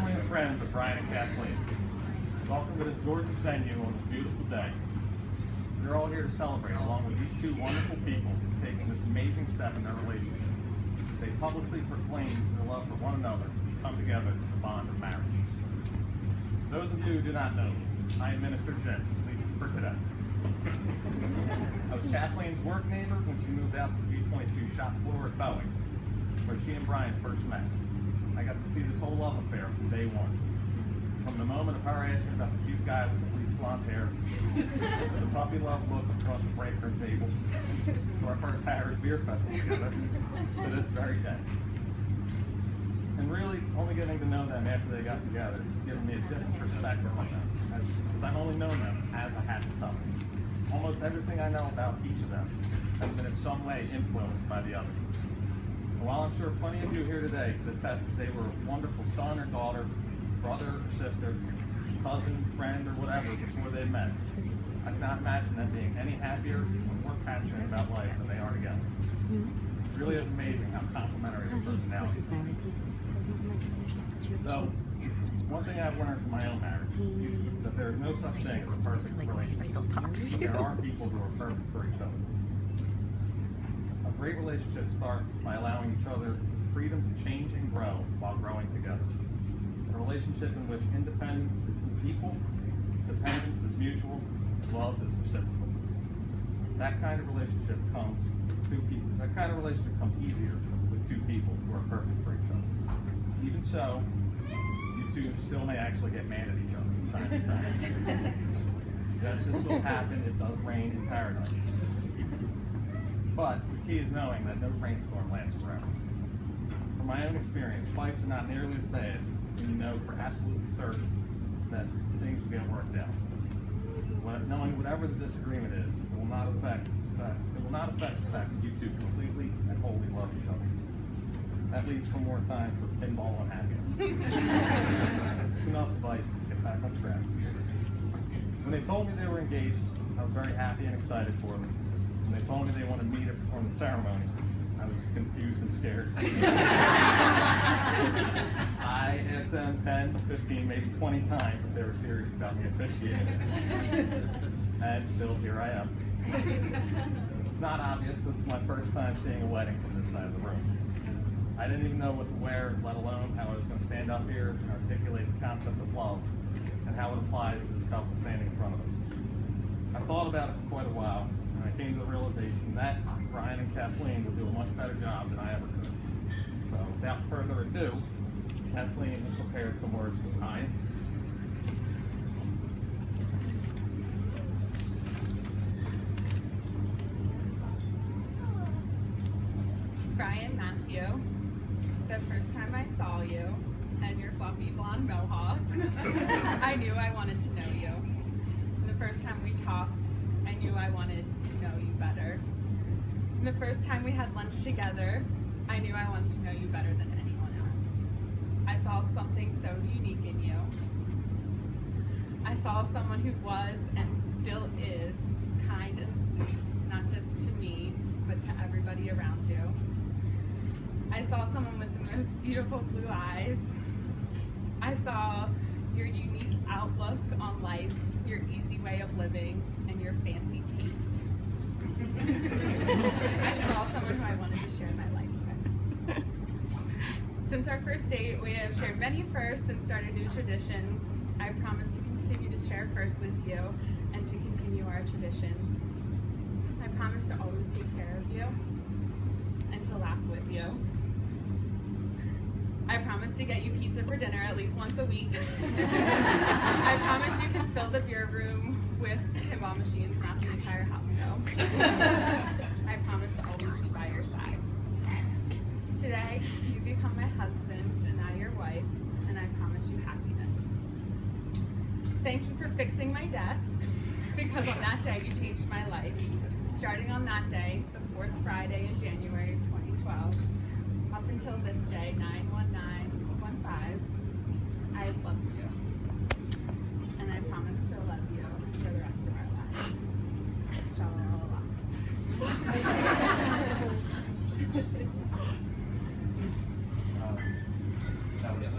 family and friends of Brian and Kathleen. Welcome to this gorgeous venue on this beautiful day. We're all here to celebrate along with these two wonderful people taking this amazing step in their relationship. They publicly proclaim their love for one another and come together in the bond of marriage. Those of you who do not know me, I am Minister Jim, at least for today. I was Kathleen's work neighbor when she moved out to the B-22 shop floor at Boeing, where she and Brian first met. I got to see this whole love affair from day one. From the moment of her asking about the cute guy with the bleached blonde hair, to the puppy love looks across the break room table, to our first Harris Beer Festival together, to this very day. And really, only getting to know them after they got together has given me a different perspective on them, because I've only known them as a happy couple. Almost everything I know about each of them has been in some way influenced by the other. And while I'm sure plenty of you here today could attest that they were a wonderful son or daughter, brother or sister, cousin, friend, or whatever before they met, I cannot imagine them being any happier or more passionate about life than they are together. It really is amazing how complementary their personalities are. So, one thing I've learned from my own marriage is that there is no such thing as a perfect relationship. But there are people who are perfect for each other. A great relationship starts by allowing each other freedom to change and grow while growing together. A relationship in which independence is equal, dependence is mutual, love is reciprocal. That kind of relationship comes with two people. That kind of relationship comes easier with two people who are perfect for each other. Even so, you two still may actually get mad at each other from time to time. Yes, this will happen. It does rain in paradise. But the key is knowing that no rainstorm lasts forever. From my own experience, fights are not nearly as bad when you know for absolutely certain that things will get worked out. Knowing whatever the disagreement is, it will not affect the fact that you two completely and wholly love each other. That leaves for more time for pinball and happiness. It's enough advice to get back on track. When they told me they were engaged, I was very happy and excited for them. When they told me they wanted me to perform the ceremony, I was confused and scared. I asked them 10, 15, maybe 20 times if they were serious about me officiating this. And still, here I am. It's not obvious. This is my first time seeing a wedding from this side of the room. I didn't even know what to wear, let alone how I was going to stand up here and articulate the concept of love and how it applies to this couple standing in front of us. I thought about it for quite a while, and I came to the realization that Brian and Kathleen would do a much better job than I ever could. So without further ado, Kathleen has prepared some words for Brian. Brian Matthew, the first time I saw you and your fluffy blonde mohawk, I knew I wanted to know you. And the first time we talked, I knew I wanted to know you better. And the first time we had lunch together, I knew I wanted to know you better than anyone else. I saw something so unique in you. I saw someone who was and still is kind and sweet, not just to me, but to everybody around you. I saw someone with the most beautiful blue eyes. I saw your unique outlook on life, your easy way of living, and your fancy taste. I saw someone who I wanted to share my life with. Since our first date, we have shared many firsts and started new traditions. I promise to continue to share firsts with you and to continue our traditions. I promise to always take care of you and to laugh with you. I promise to get you pizza for dinner at least once a week. I promise you can fill the beer room with pinball machines, not the entire house though. I promise to always be by your side. Today, you become my husband and I your wife, and I promise you happiness. Thank you for fixing my desk, because on that day you changed my life. Starting on that day, the fourth Friday in January of 2012, up until this day, 9/19/15, I have loved you. And I promise to love you for the rest of our lives. Shalom. That was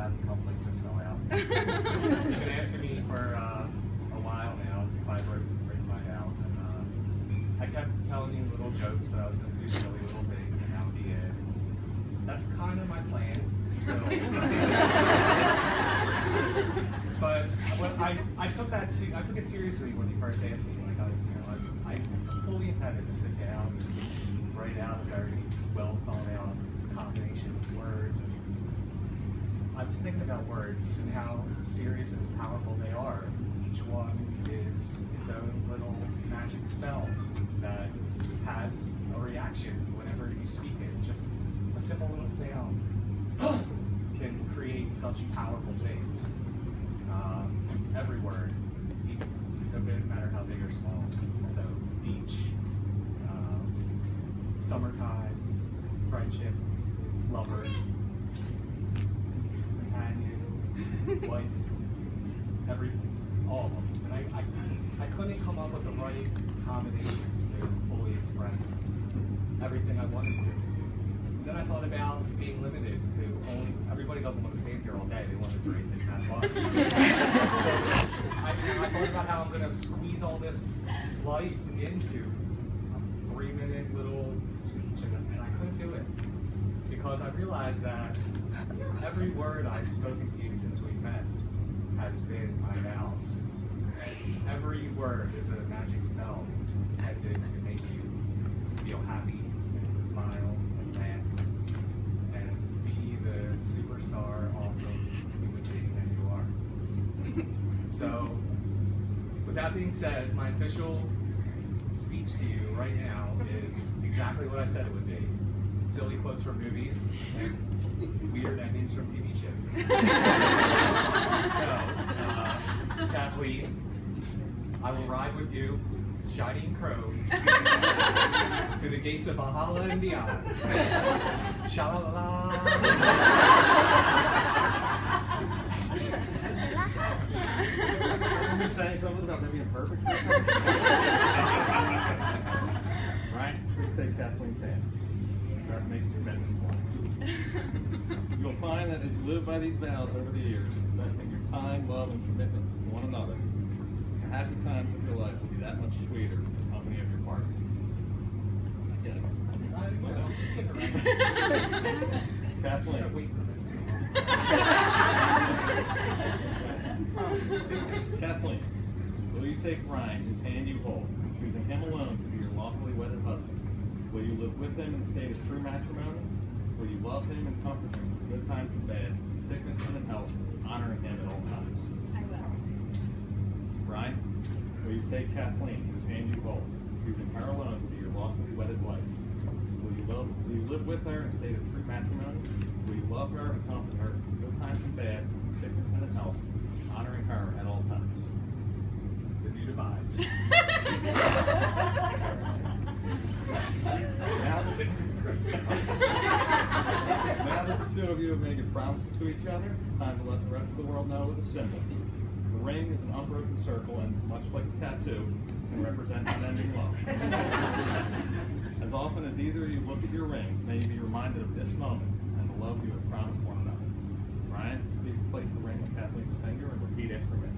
as a couple that just fell out. You've been asking me for a while now if I break my vows, and I kept telling you little jokes that I was going to do silly little things, and that would be it. That's kind of my plan still. But I took it seriously when you first asked me. Like I fully intended to sit down and write out a very well thought out combination of words. And I was thinking about words and how serious and powerful they are. Each one is its own little magic spell that has a reaction whenever you speak it. Just a simple little sound can create such powerful things. Every word, no matter how big or small. So beach, summertime, friendship, lover, companion, wife, all of them. And I couldn't come up with the right combination to fully express everything I wanted to. Then I thought about being limited to only, everybody doesn't want to stand here all day, they want to drink and have fun. So I thought about how I'm going to squeeze all this life into a 3-minute little speech, and I couldn't do it. Because I realized that every word I've spoken to you since we've met has been my vows. And every word is a magic spell intended to make you feel happy, and smile, and laugh, and be the superstar, awesome human being that you are. So, with that being said, my official speech to you right now is exactly what I said it would be. Silly quotes from movies and weird endings from TV shows. So, Kathleen, I will ride with you, shining crow, to the gates of Valhalla and beyond. Sha-la-la-la. Are you saying something about them being perfect? Right? Please take Kathleen's hand. Start making commitments for it. You'll find that as you live by these vows over the years, investing your time, love, and commitment to one another, the happy times of your life will be that much sweeter in the company of your partner. Kathleen. Kathleen, will you take Ryan, whose hand you hold, choosing him alone to be your lawfully wedded husband? Will you live with him in the state of true matrimony? Will you love him and comfort him in good times and bad, in sickness and in health, honoring him at all times? I will. Ryan, will you take Kathleen, whose hand you hold, choosing her alone to be your lawfully wedded wife? Will you live with her in a state of true matrimony? Will you love her and comfort her in good times and bad, in sickness and in health, honoring her at all times? The view divides. Now that the two of you have made your promises to each other, it's time to let the rest of the world know with a symbol. The ring is an unbroken circle and, much like a tattoo, can represent unending love. As often as either of you look at your rings, may you be reminded of this moment and the love you have promised one another. Ryan, please place the ring on Kathleen's finger and repeat after me.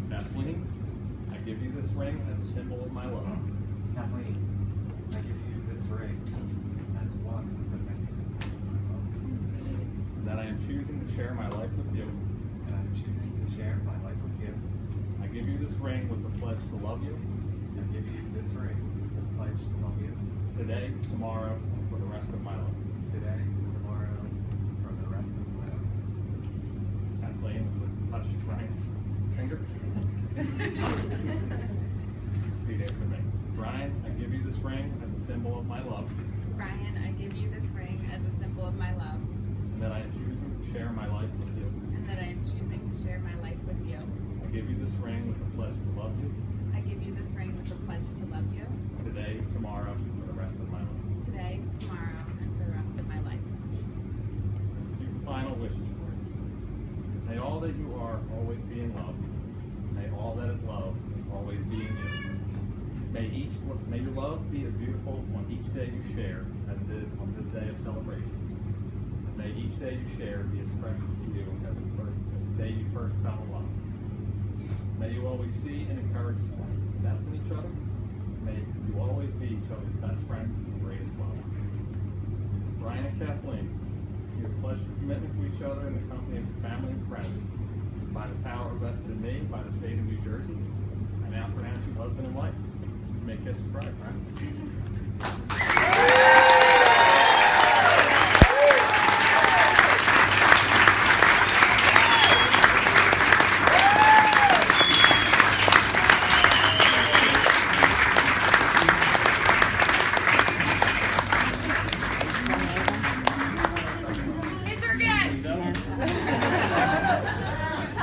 Kathleen, I give you this ring as a symbol of my love. Kathleen, I give you this ring as one of the many symbols of my love. That I am choosing to share my life with you. And I am choosing to share my life with you. I give you this ring with the pledge to love you. I give you this ring with the pledge to love you. Today, tomorrow, and for the rest of my life. Today, tomorrow, for the rest of my life. Kathleen, touch Ryan's finger. Repeat after me. Brian, I give you this ring as a symbol of my love. Brian, I give you this ring as a symbol of my love. And that I am choosing to share my life with you. And that I am choosing to share my life with you. I give you this ring with the pledge to love you. I give you this ring with the pledge to love you. Today, tomorrow, and for the rest of my life. Today, tomorrow, and for the rest of my life. A few final wishes for you. May all that you are always be in love. May all that is love always be in you. May your love be as beautiful on each day you share as it is on this day of celebration. And may each day you share be as precious to you as the day you first fell in love. May you always see and encourage the best in each other. May you always be each other's best friend and greatest love. Brian and Kathleen, you have pledged your commitment to each other in the company of your family and friends. By the power vested in me by the state of New Jersey, I now pronounce you husband and wife. You may kiss and cry, right?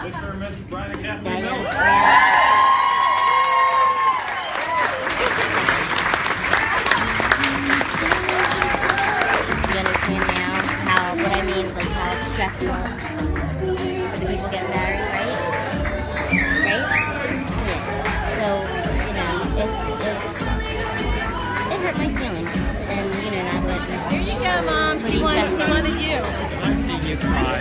Mr. and Mrs. Brian and Kathleen Mills. You understand now how, what I mean, like how it's stressful for the people get married, right? Right? Yeah. So, it hurt my feelings. And, that would... Here you go, Mom. She wanted you. I'm seeing you cry.